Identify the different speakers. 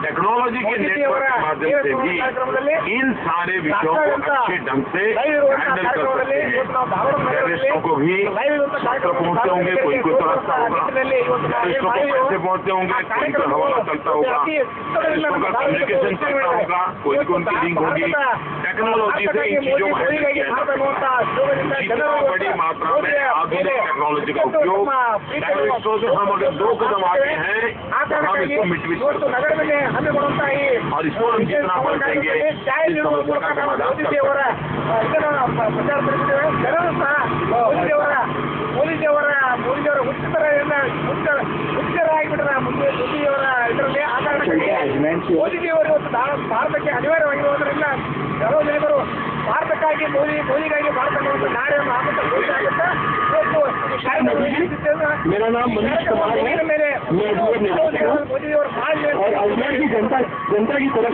Speaker 1: Technology के network के माध्यम से भी इन सारे विषयों को अच्छे ढंग से हैंडल कर सकते हैं। टेररिस्टों को भी शस्त्र पहुंचते होंगे, कोई कोई तो रास्ता होगा, टेररिस्टों को पैसे पहुंचते होंगे, कोई कोई हवाला चलता होगा, टेररिस्टों का कम्युनिकेशन चलता होगा, कोई कोई उनकी लिंक होगी। टेक्नोलॉजी से इन चीजों को हैंडल किया जाता है। जितना बड़ी मात्रा में आधुनिक टेक्नोलॉजी का उपयोग, टेररिस्टों से हम अगर 2 कदम आगे हैं तो हम इसको मिटमिट कर सकते हैं, और इसको हम जितना बढ़ेंगे इस समस्या का समाधान कर सकते
Speaker 2: ಮೋದಿಜಿಯವರು ಭಾರತಕ್ಕೆ ಅನಿವಾರ್ಯವಾಗಿರುವುದರಿಂದ ಕೆಲವು ಜನರು ಭಾರತಕ್ಕಾಗಿ ಮೋದಿಗಾಗಿ ಭಾರತ ನಾಡನ್ನು ಆಗುತ್ತಾ ಘೋಷಣೆ
Speaker 3: मेरा नाम मनीष कुमार है, मैं मोदी और जनता की तरफ